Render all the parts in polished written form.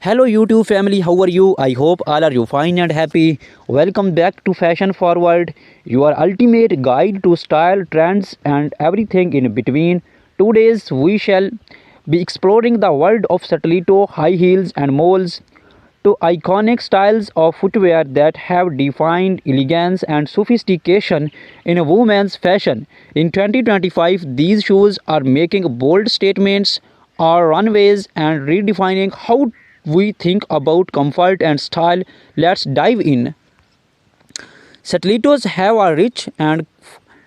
Hello YouTube family, how are you? I hope all are you fine and happy. Welcome back to Fashion Forward, your ultimate guide to style, trends and everything in between. Today we shall be exploring the world of stiletto, high heels and moles, two iconic styles of footwear that have defined elegance and sophistication in women's fashion. In 2025, these shoes are making bold statements on runways and redefining how we think about comfort and style. Let's dive in. Stilettos have a rich and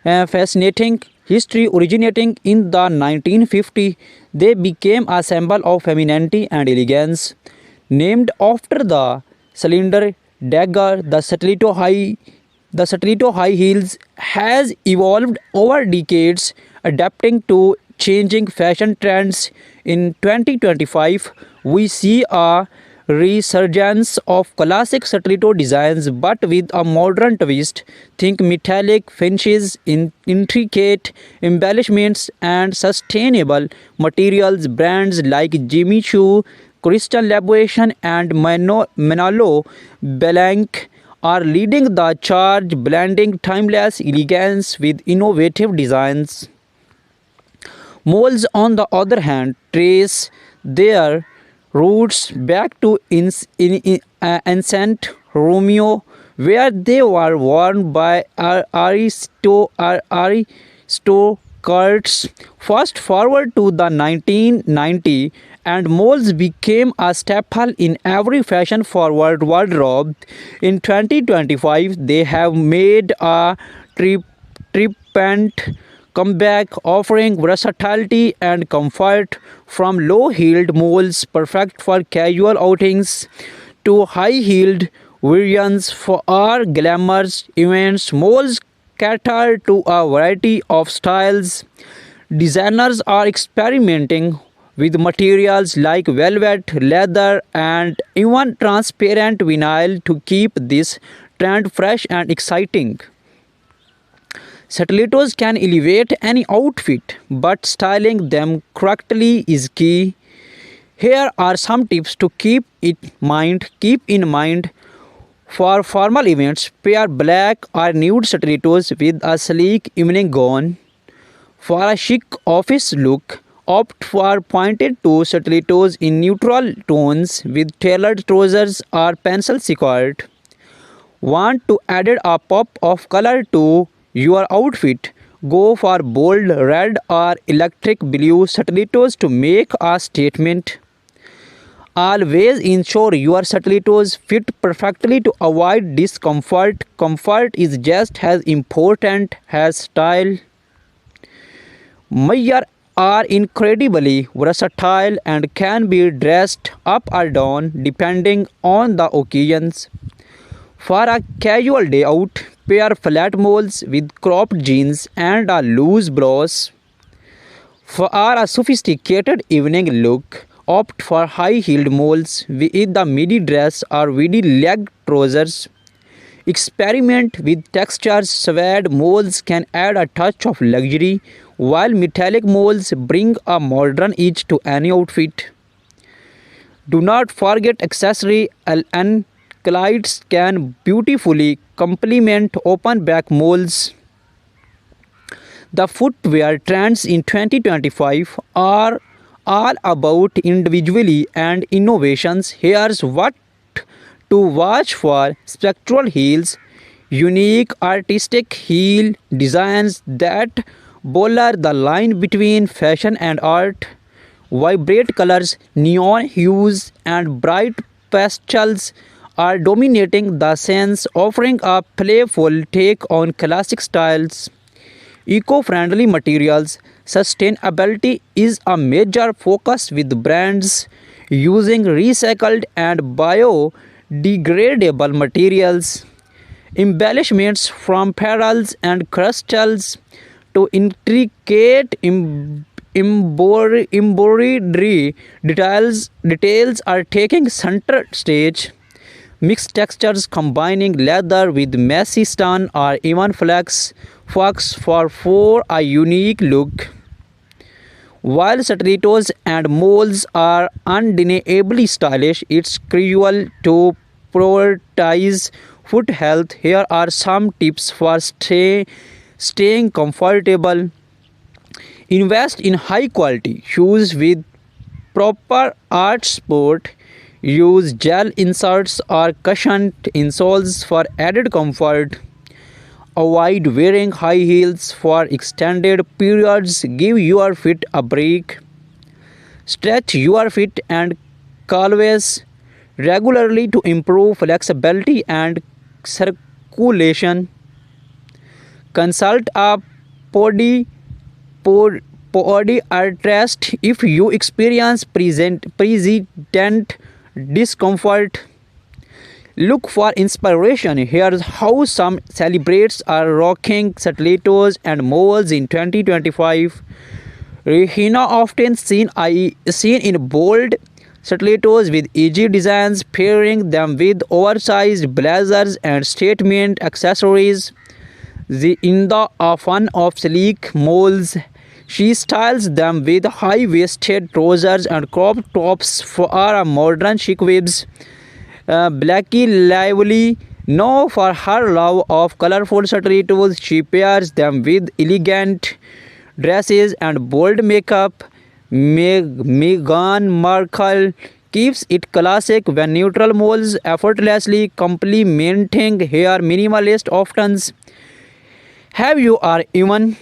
fascinating history. Originating in the 1950s, they became a symbol of femininity and elegance. Named after the cylinder dagger, the stiletto high heels has evolved over decades, adapting to changing fashion trends. In 2025, we see a resurgence of classic stiletto designs but with a modern twist. Think metallic finishes, intricate embellishments, and sustainable materials. Brands like Jimmy Choo, Crystal Labuation, and Manolo Blanc are leading the charge, blending timeless elegance with innovative designs. Moles, on the other hand, trace their roots back to ancient Romeo, where they were worn by aristocrats. Fast forward to the 1990s, and moles became a staple in every fashion-forward wardrobe. In 2025, they have made a triumphant comeback, offering versatility and comfort. From low-heeled moles perfect for casual outings to high-heeled variants for our glamorous events, moles cater to a variety of styles. Designers are experimenting with materials like velvet, leather, and even transparent vinyl to keep this trend fresh and exciting. Stilettos can elevate any outfit, but styling them correctly is key. Here are some tips to keep in mind for formal events. Pair black or nude stilettos with a sleek evening gown. For a chic office look, opt for pointed toe stilettos in neutral tones with tailored trousers or pencil skirt. Want to add a pop of color to your outfit? Go for bold red or electric blue stilettos to make a statement. Always ensure your stilettos fit perfectly to avoid discomfort. Comfort is just as important as style. Mayar are incredibly versatile and can be dressed up or down depending on the occasions. For a casual day out, pair flat moles with cropped jeans and a loose blouse. For a sophisticated evening look, opt for high-heeled moles with the midi dress or midi leg trousers. Experiment with textures. Suede moles can add a touch of luxury, while metallic moles bring a modern edge to any outfit. Do not forget accessory. Anklites can beautifully complement open back moles. The footwear trends in 2025 are all about individuality and innovations. Here's what to watch for: spectral heels, unique artistic heel designs that blur the line between fashion and art. Vibrant colors, neon hues, and bright pastels are dominating the scenes, offering a playful take on classic styles. Eco-friendly materials. Sustainability is a major focus with brands using recycled and biodegradable materials. Embellishments from pearls and crystals to intricate embroidery details are taking center stage. Mixed textures combining leather with messy stone or even flax for a unique look. While stilettos and moles are undeniably stylish, it's crucial to prioritize foot health. Here are some tips for staying comfortable. Invest in high quality shoes with proper art support. Use gel inserts or cushioned insoles for added comfort. Avoid wearing high heels for extended periods. Give your feet a break. Stretch your feet and calves regularly to improve flexibility and circulation. Consult a podi, podiatrist if you experience persistent discomfort. Look for inspiration. Here's how some celebrities are rocking stilettos and moles in 2025. Rihanna often seen in bold stilettos with edgy designs, pairing them with oversized blazers and statement accessories. In the fun of sleek moles, she styles them with high-waisted trousers and crop tops for a modern chic vibes. Blackie Lively, known for her love of colorful stilettos, she pairs them with elegant dresses and bold makeup. Meghan Markle keeps it classic when neutral moles effortlessly complementing her minimalist options. Have you or even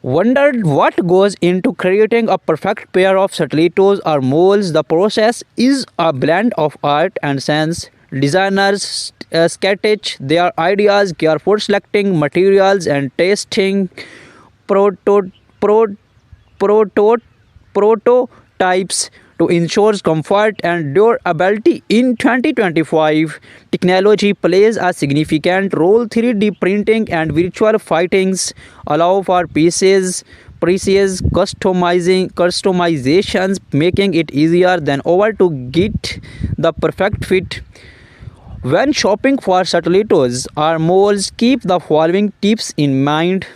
wondered what goes into creating a perfect pair of stilettos or moles? The process is a blend of art and science. Designers sketch their ideas, carefully selecting materials and testing proto- pro- proto- prototypes to ensure comfort and durability. In 2025, technology plays a significant role. 3D printing and virtual fittings allow for precise customizations, making it easier than ever to get the perfect fit. When shopping for stilettos or moles, keep the following tips in mind.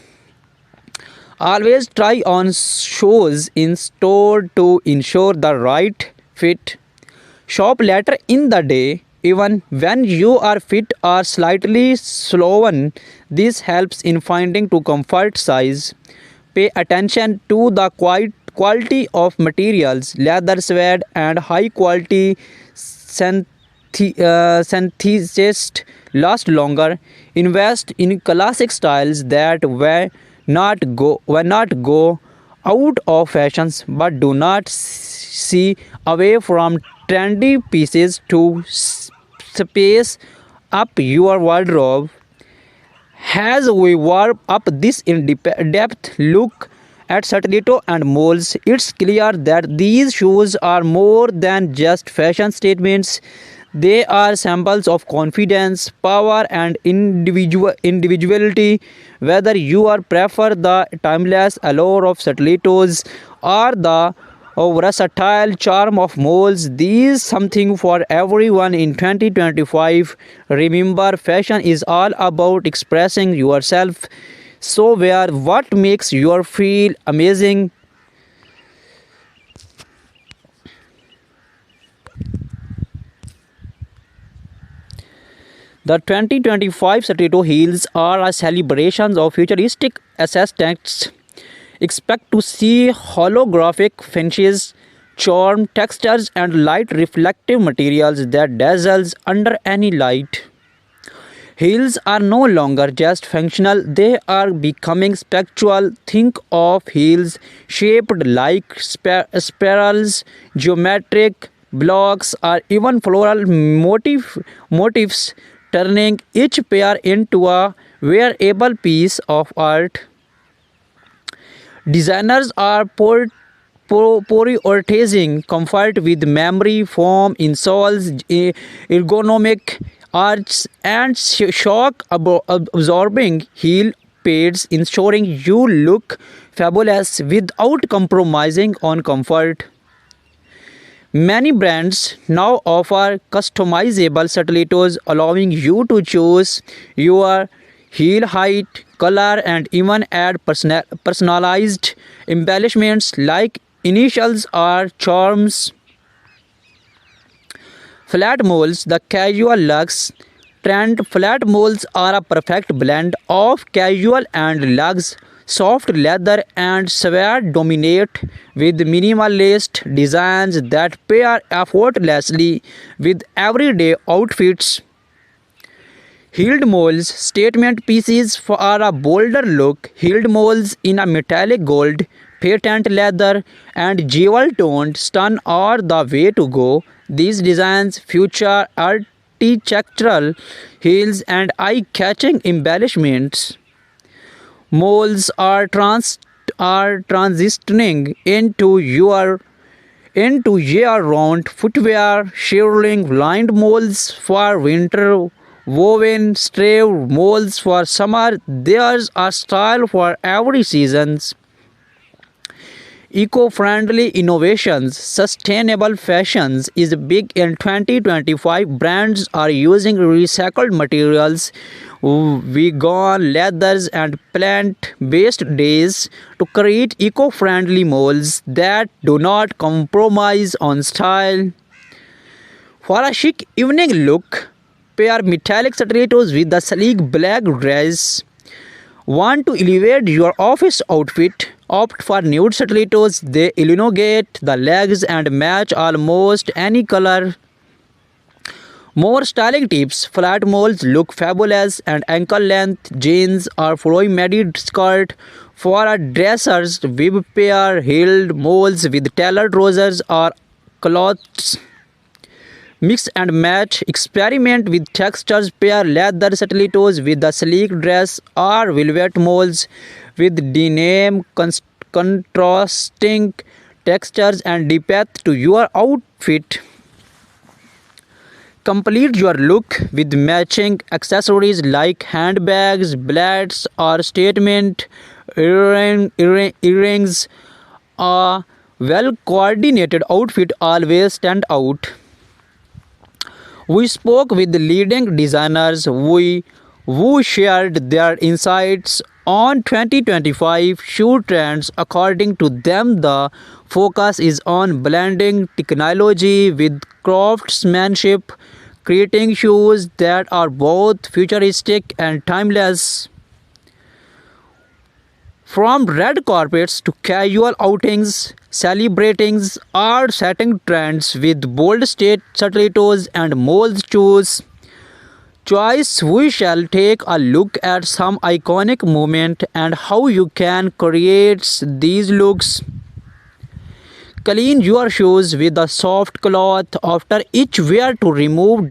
Always try on shoes in store to ensure the right fit. Shop later in the day, even when your feet are slightly swollen. This helps in finding to comfort size. Pay attention to the quality of materials. Leather, suede, and high quality synthesists last longer. Invest in classic styles that will not go out of fashions, but do not see away from trendy pieces to space up your wardrobe. As we warm up this in-depth look at stiletto and moles, it's clear that these shoes are more than just fashion statements. They are symbols of confidence, power, and individuality. Whether you are prefer the timeless allure of stilettos or the versatile charm of moles, these something for everyone in 2025. Remember, fashion is all about expressing yourself. So wear what makes you feel amazing. The 2025 stiletto heels are a celebration of futuristic aesthetics. Expect to see holographic finishes, charm textures, and light reflective materials that dazzles under any light. Heels are no longer just functional, they are becoming spectral. Think of heels shaped like spirals, geometric blocks, or even floral motifs, turning each pair into a wearable piece of art. Designers are prioritizing comfort with memory foam insoles, ergonomic arches, and shock absorbing heel pads, ensuring you look fabulous without compromising on comfort. Many brands now offer customizable stilettos, allowing you to choose your heel height, color, and even add personalized embellishments like initials or charms. Flat moles, the casual luxe trend. Flat moles are a perfect blend of casual and luxe. Soft leather and suede dominate with minimalist designs that pair effortlessly with everyday outfits. Heeled moles, statement pieces for a bolder look. Heeled moles in a metallic gold, patent leather, and jewel toned stun are the way to go. These designs feature architectural heels and eye catching embellishments. Moles are transitioning into year-round footwear, shearling lined moles for winter, woven stave moles for summer. There's a style for every season. Eco-friendly innovations, sustainable fashions is big in 2025. Brands are using recycled materials, vegan leathers and plant-based dyes to create eco-friendly molds that do not compromise on style. For a chic evening look, pair metallic stilettos with the sleek black dress. Want to elevate your office outfit? Opt for nude stilettos. They elongate the legs and match almost any color. More styling tips. Flat moles look fabulous and ankle length jeans or flowy midi skirt. For a dressers, bib pair heeled moles with tailored trousers or cloths. Mix and match. Experiment with textures. Pair leather stilettos with a sleek dress or velvet moles with denim, contrasting textures and depth to your outfit. Complete your look with matching accessories like handbags, belts, or statement earrings. A well coordinated outfit always stand out. We spoke with leading designers who shared their insights on 2025 shoe trends. According to them, the focus is on blending technology with craftsmanship, creating shoes that are both futuristic and timeless. From red carpets to casual outings, celebrating or setting trends with bold state stilettos and mold shoes. Choice, we shall take a look at some iconic moments and how you can create these looks. Clean your shoes with a soft cloth after each wear to remove